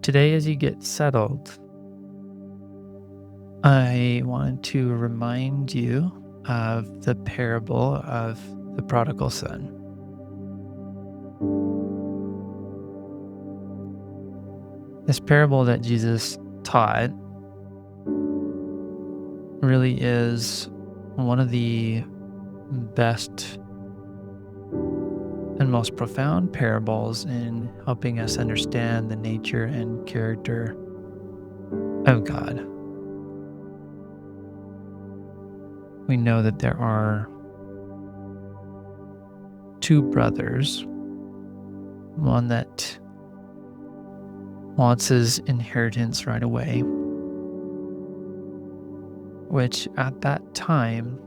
Today, as you get settled, I want to remind you of the parable of the prodigal son. This parable that Jesus taught really is one of the best and most profound parables in helping us understand the nature and character of God. We know that there are two brothers, one that wants his inheritance right away, which at that time,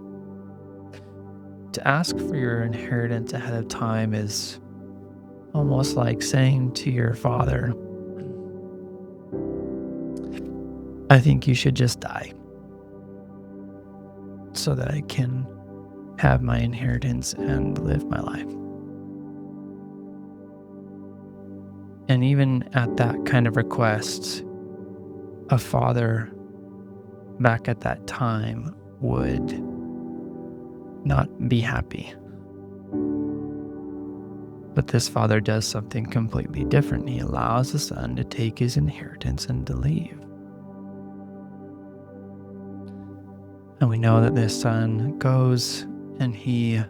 to ask for your inheritance ahead of time is almost like saying to your father, I think you should just die so that I can have my inheritance and live my life. And even at that kind of request, a father back at that time would not be happy. But this father does something completely different. He allows the son to take his inheritance and to leave. And we know that this son goes and he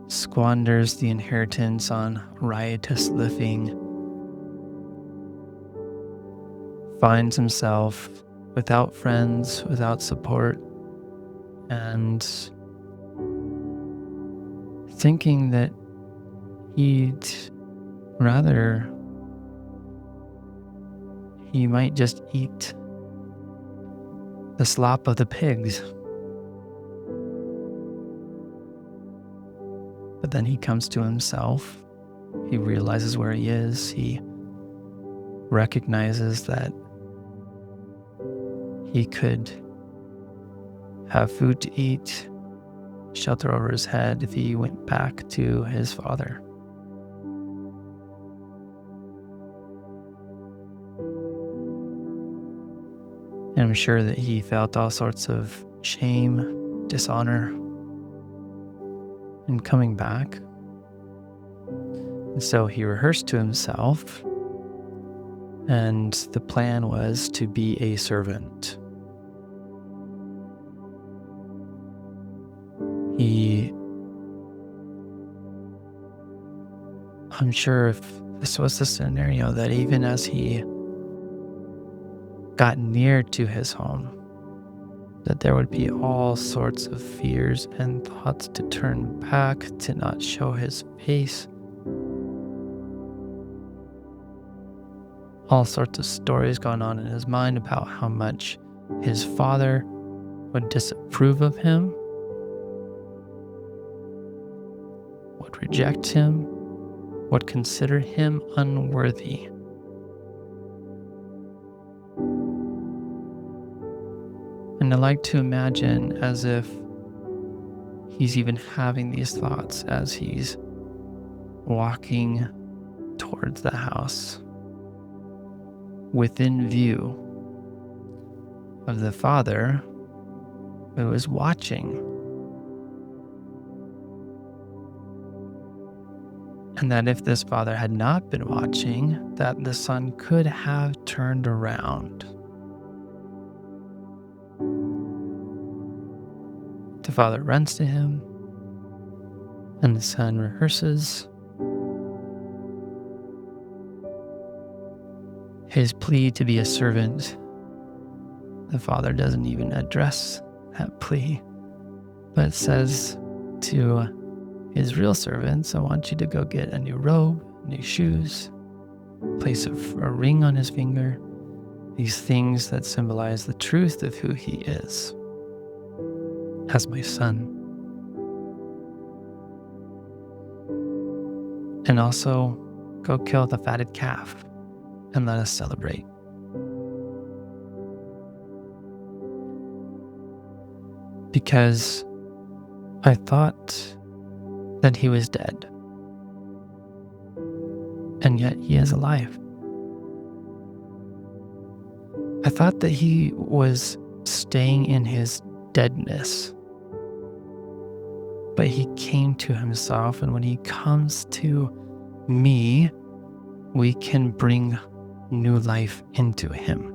squanders the inheritance on riotous living, finds himself without friends, without support, and thinking that he'd rather he might just eat the slop of the pigs. But then he comes to himself. He realizes where he is. He recognizes that he could have food to eat, shelter over his head if he went back to his father. And I'm sure that he felt all sorts of shame, dishonor, in coming back. And so he rehearsed to himself, and the plan was to be a servant. I'm sure if this was the scenario, that even as he got near to his home, that there would be all sorts of fears and thoughts to turn back, to not show his face. All sorts of stories going on in his mind about how much his father would disapprove of him, would reject him, would consider him unworthy. And I like to imagine as if he's even having these thoughts as he's walking towards the house, within view of the father who is watching. And that if this father had not been watching, that the son could have turned around. The father runs to him, and the son rehearses his plea to be a servant. The father doesn't even address that plea, but says to his real servants, I want you to go get a new robe, new shoes, place a ring on his finger, these things that symbolize the truth of who he is as my son. And also go kill the fatted calf and let us celebrate. Because I thought that he was dead, and yet he is alive. I thought that he was staying in his deadness, but he came to himself. And when he comes to me, we can bring new life into him.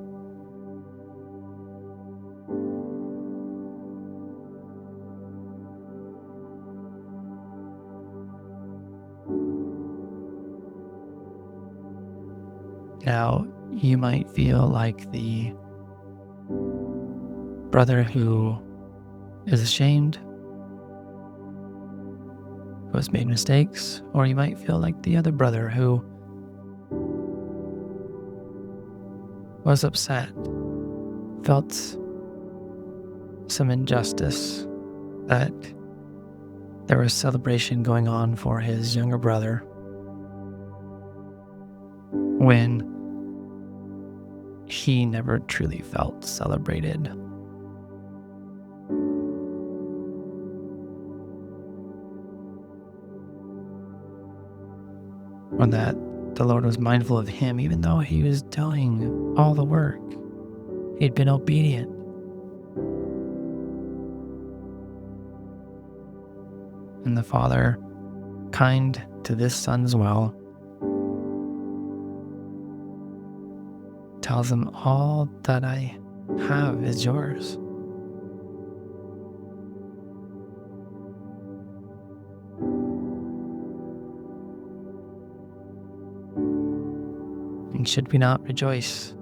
Now, you might feel like the brother who is ashamed, who has made mistakes, or you might feel like the other brother who was upset, felt some injustice, that there was celebration going on for his younger brother when he never truly felt celebrated. Or that the Lord was mindful of him even though he was doing all the work. He'd been obedient. And the Father, kind to this son as well, tells him, all that I have is yours. And should we not rejoice?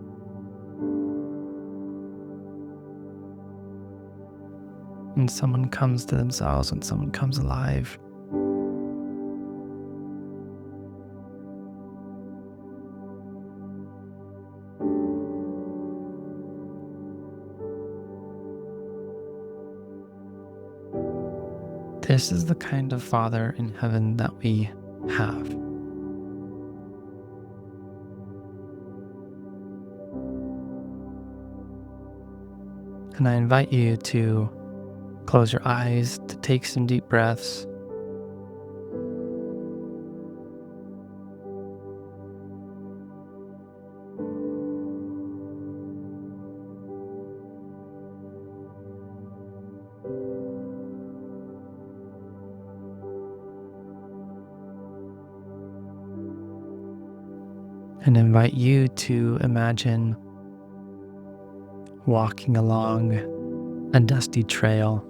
When someone comes to themselves, when someone comes alive, this is the kind of Father in heaven that we have. And I invite you to close your eyes, to take some deep breaths. And invite you to imagine walking along a dusty trail.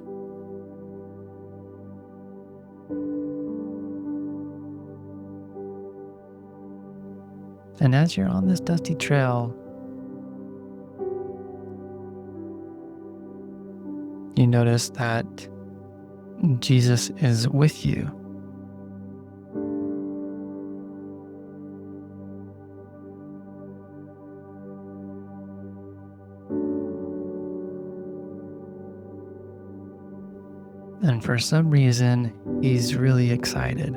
And as you're on this dusty trail, you notice that Jesus is with you. And for some reason, he's really excited.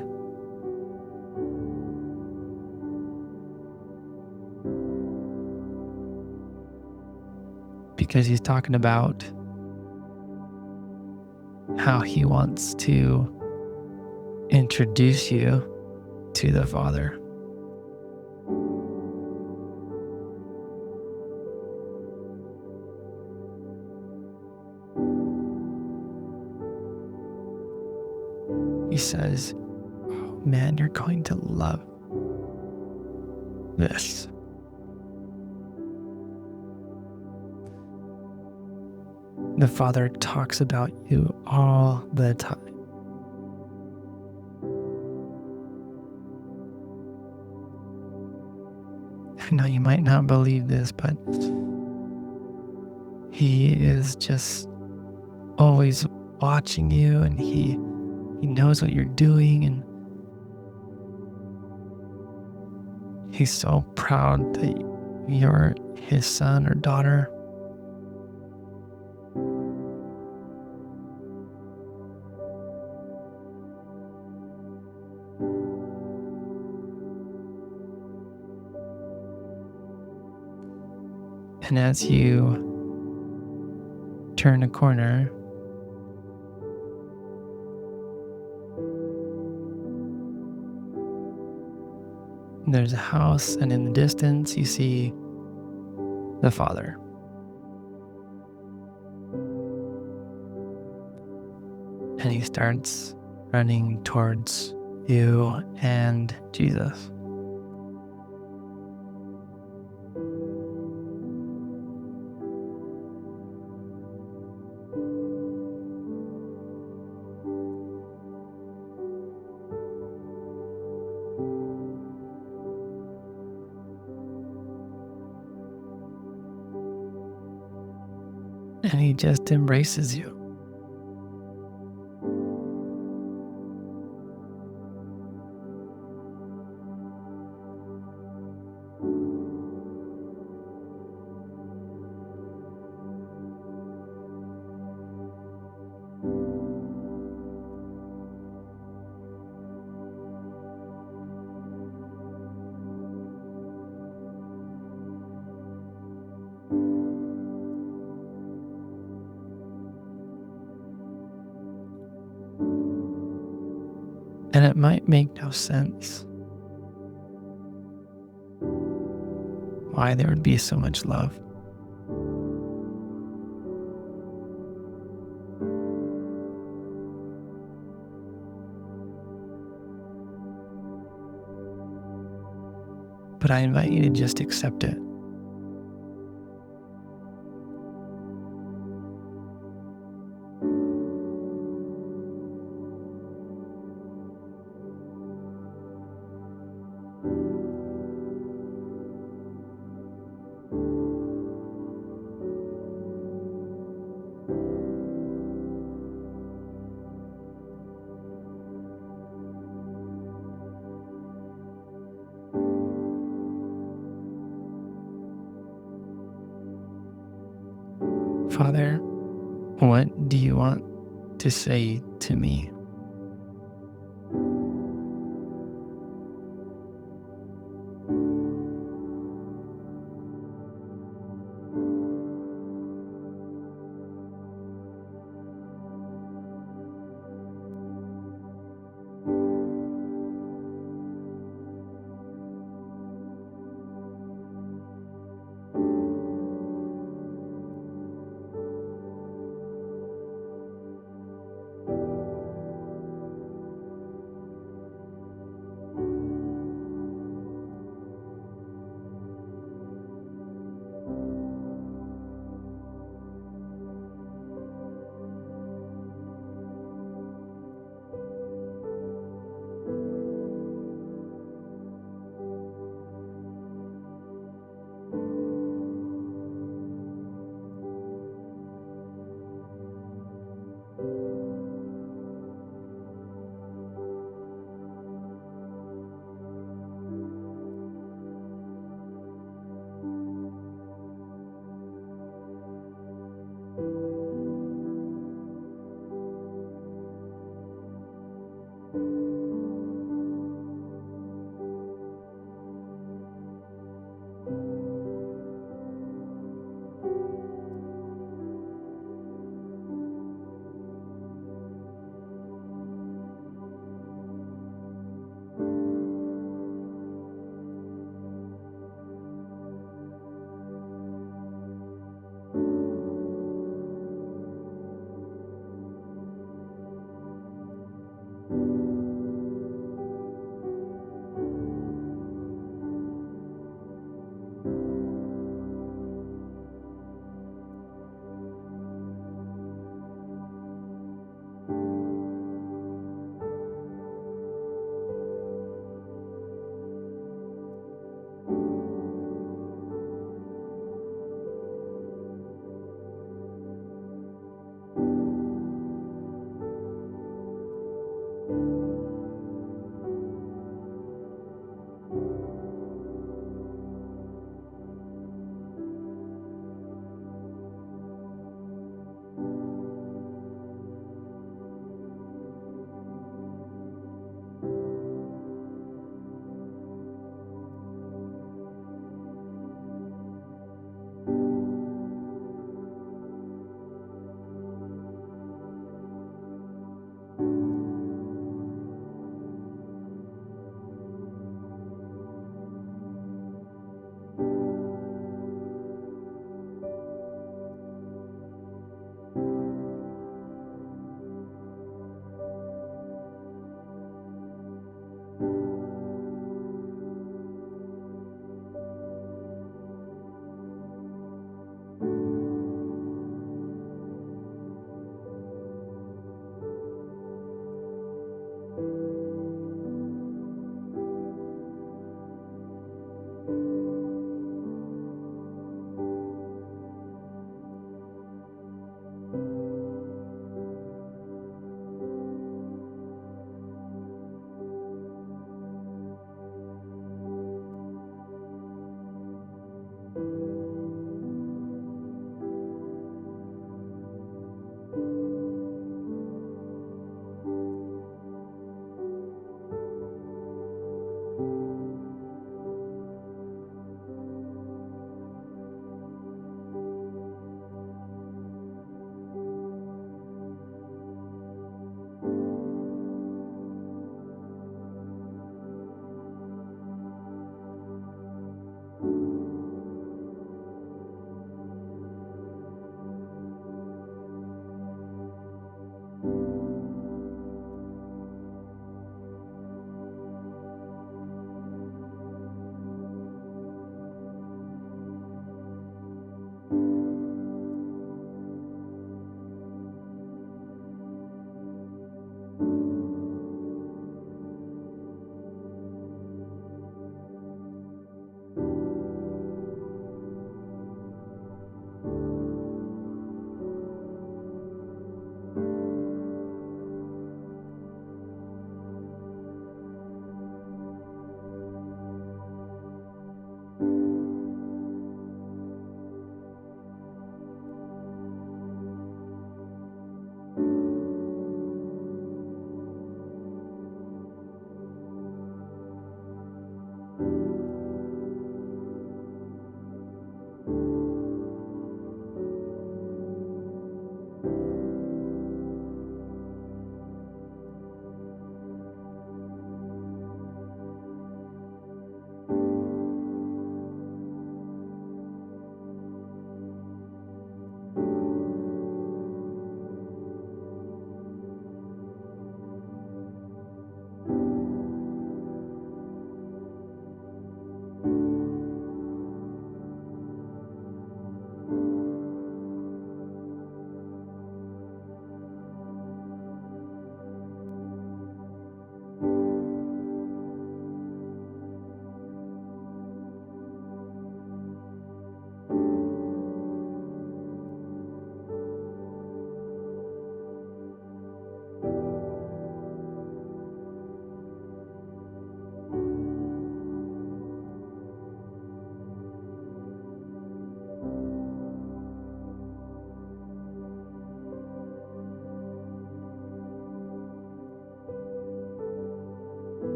Because he's talking about how he wants to introduce you to the Father. He says, oh, man, you're going to love this. The Father talks about you all the time. Now, you might not believe this, but he is just always watching you, and he knows what you're doing, and he's so proud that you're his son or daughter. And as you turn a corner, there's a house, and in the distance you see the Father. And he starts running towards you and Jesus. And he just embraces you. And it might make no sense why there would be so much love. But I invite you to just accept it. Father, what do you want to say to me?